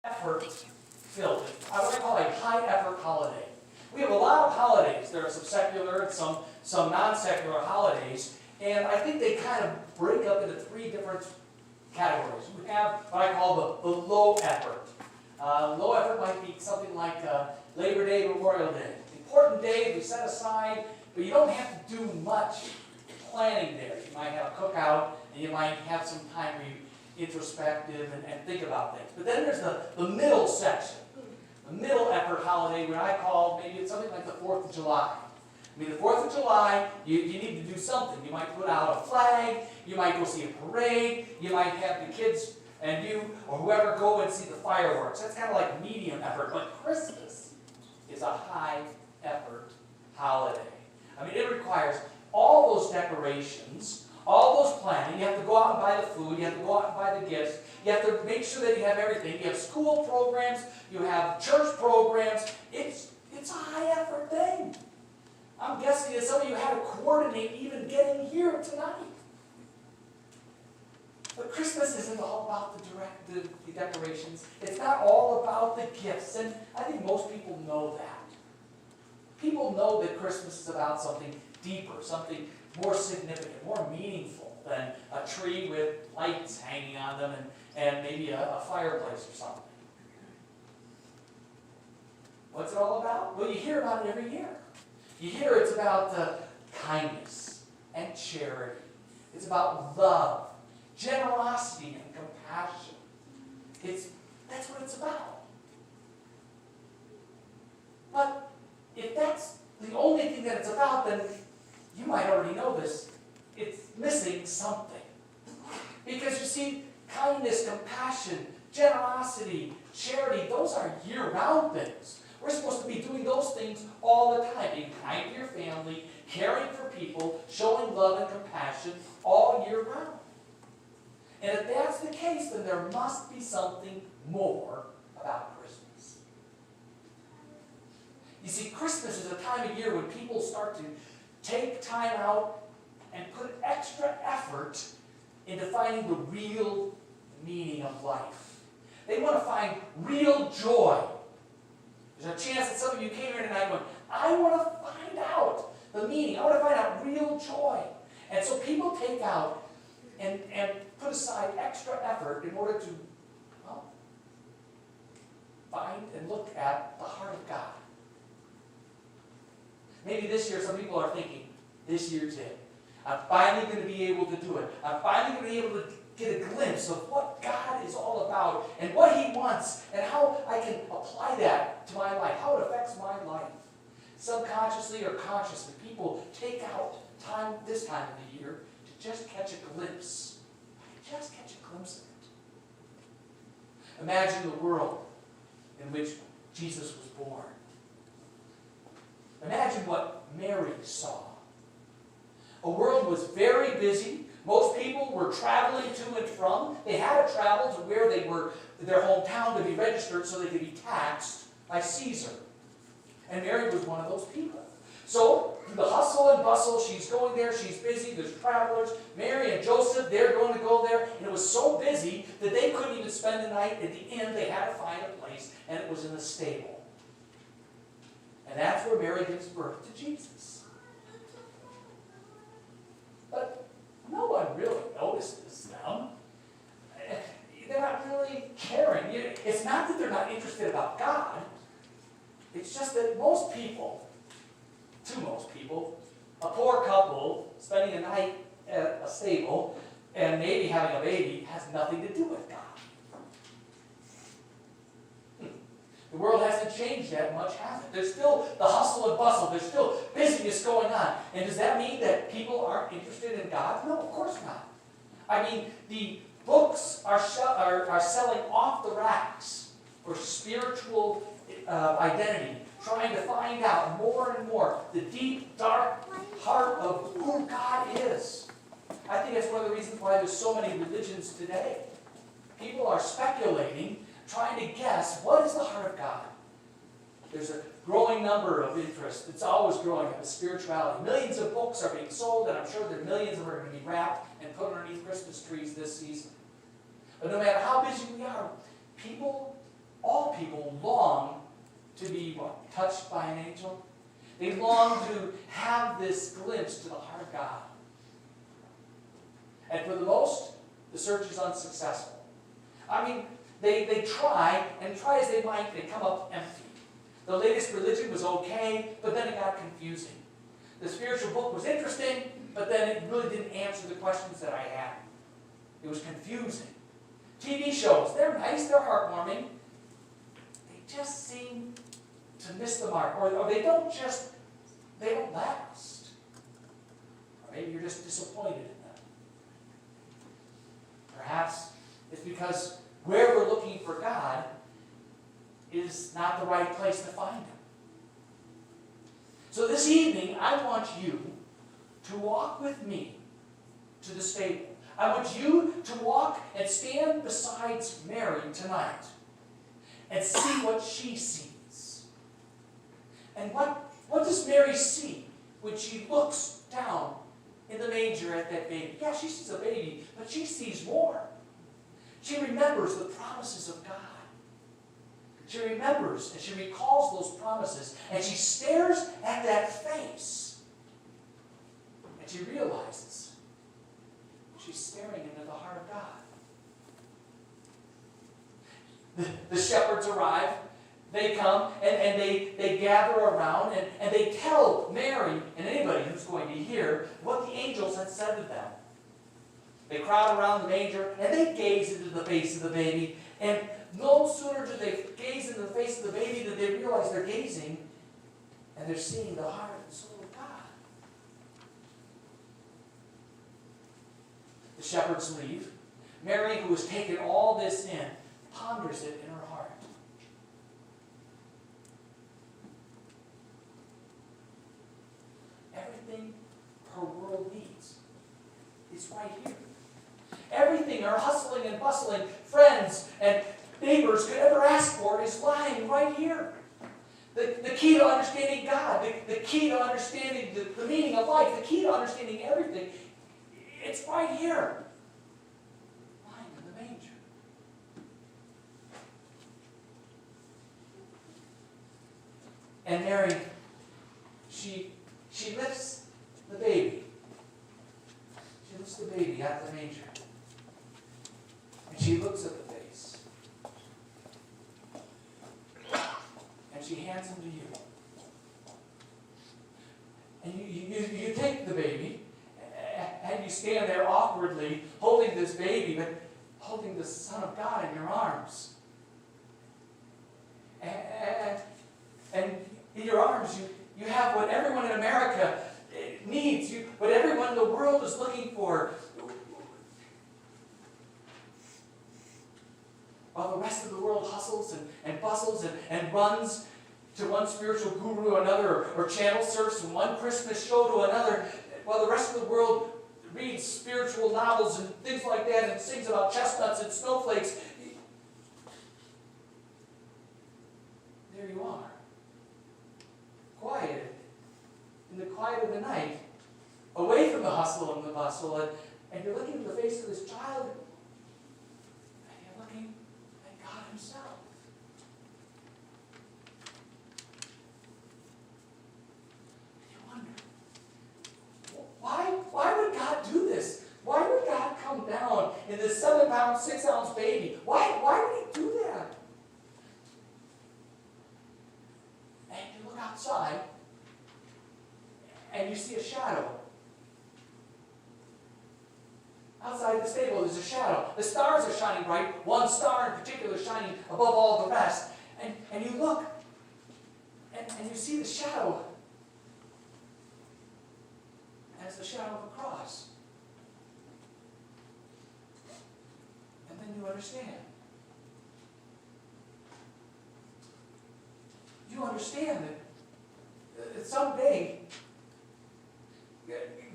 effort-filled. I would call it a high-effort holiday. We have a lot of holidays. There are some secular and some non-secular holidays, and I think they kind of break up into three different categories. We have what I call the low effort. Low effort might be something like Labor Day, Memorial Day. Important day we set aside, but you don't have to do much planning there. You might have a cookout, and you might have some time where you introspective and think about things. But then there's the middle section, the middle effort holiday, what I call maybe it's something like the 4th of July. I mean, the 4th of July, you need to do something. You might put out a flag, you might go see a parade, you might have the kids and you or whoever go and see the fireworks. That's kind of like medium effort. But Christmas is a high effort holiday. I mean, it requires all those decorations, all those planning. You have to go out and buy the food. You have to go out and buy the gifts. You have to make sure that you have everything. You have school programs. You have church programs. It's a high-effort thing. I'm guessing that some of you had to coordinate even getting here tonight. But Christmas isn't all about the decorations. It's not all about the gifts. And I think most people know that. People know that Christmas is about something deeper, something more significant, more meaningful than a tree with lights hanging on them and maybe a fireplace or something. What's it all about? Well, you hear about it every year. You hear it's about kindness and charity. It's about love, generosity, and compassion. That's what it's about. But if that's the only thing that it's about, then you might already know this. It's missing something. Because you see, kindness, compassion, generosity, charity, those are year-round things. We're supposed to be doing those things all the time. Being kind to your family, caring for people, showing love and compassion all year round. And if that's the case, then there must be something more about Christmas. You see, Christmas is a time of year when people start to take time out and put extra effort into finding the real meaning of life. They want to find real joy. There's a chance that some of you came here tonight going, I want to find out the meaning. I want to find out real joy. And so people take out and put aside extra effort in order to, well, find and look at the heart of God. Maybe this year some people are thinking, this year's it. I'm finally going to be able to do it. I'm finally going to be able to get a glimpse of what God is all about and what He wants and how I can apply that to my life, how it affects my life. Subconsciously or consciously, people take out time this time of the year to just catch a glimpse. Just catch a glimpse of it. Imagine the world in which Jesus was born. Imagine what Mary saw. A world was very busy. Most people were traveling to and from. They had to travel to where they were, their hometown, to be registered so they could be taxed by Caesar. And Mary was one of those people. So, through the hustle and bustle, she's going there, she's busy, there's travelers. Mary and Joseph, they're going to go there. And it was so busy that they couldn't even spend the night at the inn. They had to find a place, and it was in a stable. And that's where Mary gives birth to Jesus. But no one really notices them. They're not really caring. It's not that they're not interested about God. It's just that most people, a poor couple spending a night at a stable and maybe having a baby has nothing to do with God. The world hasn't changed that much, has it? There's still the hustle and bustle. There's still busyness going on. And does that mean that people aren't interested in God? No, of course not. I mean, the books are selling off the racks for spiritual identity, trying to find out more and more the deep, dark heart of who God is. I think that's one of the reasons why there's so many religions today. People are speculating, trying to guess, what is the heart of God? There's a growing number of interest. It's always growing in spirituality. Millions of books are being sold, and I'm sure that millions of them are going to be wrapped and put underneath Christmas trees this season. But no matter how busy we are, people people long to be what? Touched by an angel? They long to have this glimpse to the heart of God. And for the most, the search is unsuccessful. I mean, they try, and try as they might, they come up empty. The latest religion was okay, but then it got confusing. The spiritual book was interesting, but then it really didn't answer the questions that I had. It was confusing. TV shows, they're nice, they're heartwarming. They just seem to miss the mark, or they don't last. Or maybe you're just disappointed in them. Perhaps it's because where we're looking for God is not the right place to find Him. So this evening, I want you to walk with me to the stable. I want you to walk and stand beside Mary tonight and see what she sees. And what does Mary see when she looks down in the manger at that baby? Yeah, she sees a baby, but she sees more. She remembers the promises of God. She remembers and she recalls those promises, and she stares at that face, and she realizes she's staring into the heart of God. The shepherds arrive. They come and they gather around and they tell Mary and anybody who's going to hear what the angels had said to them. They crowd around the manger and they gaze into the face of the baby. And no sooner do they gaze into the face of the baby than they realize they're gazing and they're seeing the heart and soul of God. The shepherds leave. Mary, who has taken all this in, ponders it in her heart. Everything her world needs is right here. Everything her hustling and bustling friends and neighbors could ever ask for is lying right here. The key to understanding God, the key to understanding the meaning of life, the key to understanding everything, it's right here. Lying in the manger. And Mary, she lifts the baby. She lifts the baby out of the manger. And she looks at the face. And she hands him to you. And you take the baby, and you stand there awkwardly, holding this baby, but holding the Son of God in your arms. And in your arms, you have what everyone in America needs, what everyone in the world is looking for. While the rest of the world hustles and bustles and runs to one spiritual guru to another, or channel surfs from one Christmas show to another, while the rest of the world reads spiritual novels and things like that and sings about chestnuts and snowflakes, there you are. Quiet, in the quiet of the night, away from the hustle and the bustle, and you're looking at the face of this child, and you're looking at God Himself. And you wonder, why would God do this? Why would God come down in this 7-pound, 6-ounce baby? Why would He do that? And you look outside, and you see a shadow. Outside the stable, there's a shadow. The stars are shining bright. One star in particular shining above all the rest. And you look, and you see the shadow. And it's the shadow of a cross. And then you understand. You understand that someday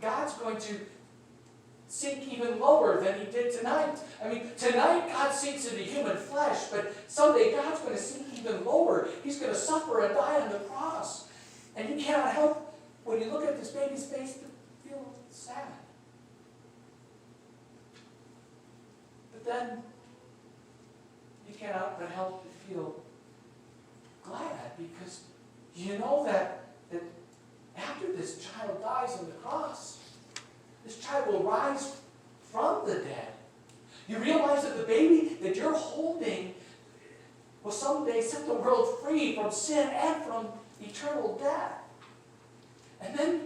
God's going to sink even lower than He did tonight. I mean, tonight God sinks into human flesh, but someday God's going to sink even lower. He's going to suffer and die on the cross. And you cannot help, when you look at this baby's face, to feel sad. But then, you cannot but help to feel that because you know that after this child dies on the cross, this child will rise from the dead. You realize that the baby that you're holding will someday set the world free from sin and from eternal death. And then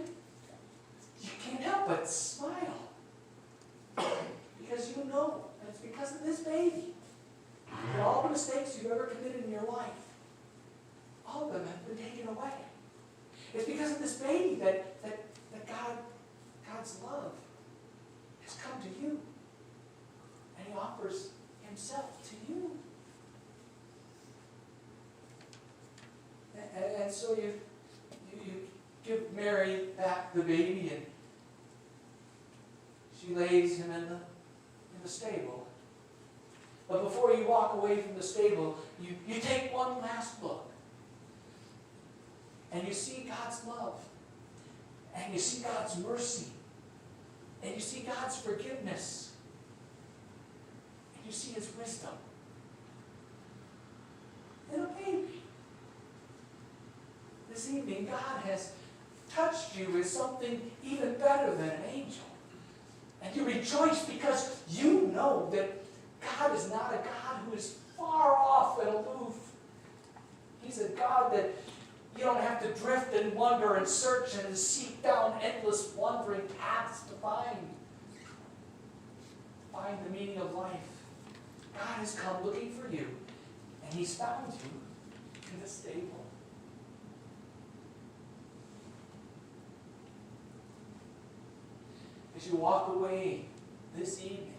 you can't help but smile. Because you know that it's because of this baby that all the mistakes you've ever committed in your life, all of them have been taken away. It's because of this baby that God's love has come to you. And he offers himself to you. And so you give Mary back the baby, and she lays him in the stable. But before you walk away from the stable, you take one last look. And you see God's love. And you see God's mercy. And you see God's forgiveness. And you see his wisdom. In a baby. This evening, God has touched you with something even better than an angel. And you rejoice because you know that God is not a God who is far off and aloof. He's a God that you don't have to drift and wonder and search and seek down endless wandering paths to find the meaning of life. God has come looking for you, and he's found you in the stable. As you walk away this evening,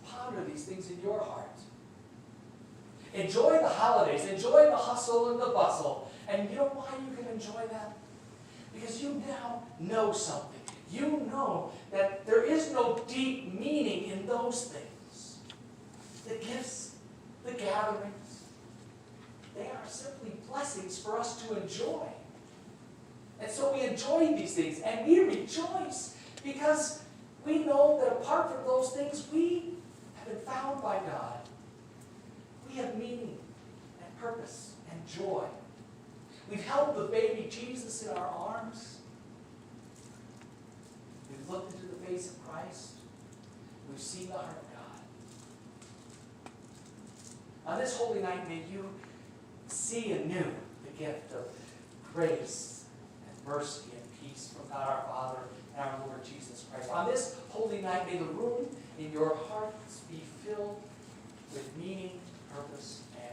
ponder these things in your heart. Enjoy the holidays. Enjoy the hustle and the bustle. And you know why you can enjoy that? Because you now know something. You know that there is no deep meaning in those things. The gifts, the gatherings, they are simply blessings for us to enjoy. And so we enjoy these things, and we rejoice because we know that apart from those things, we have been found by God. We have meaning and purpose and joy. We've held the baby Jesus in our arms. We've looked into the face of Christ. We've seen the heart of God. On this holy night, may you see anew the gift of grace and mercy and peace from God our Father and our Lord Jesus Christ. On this holy night, may the room in your hearts be filled with meaning, purpose, and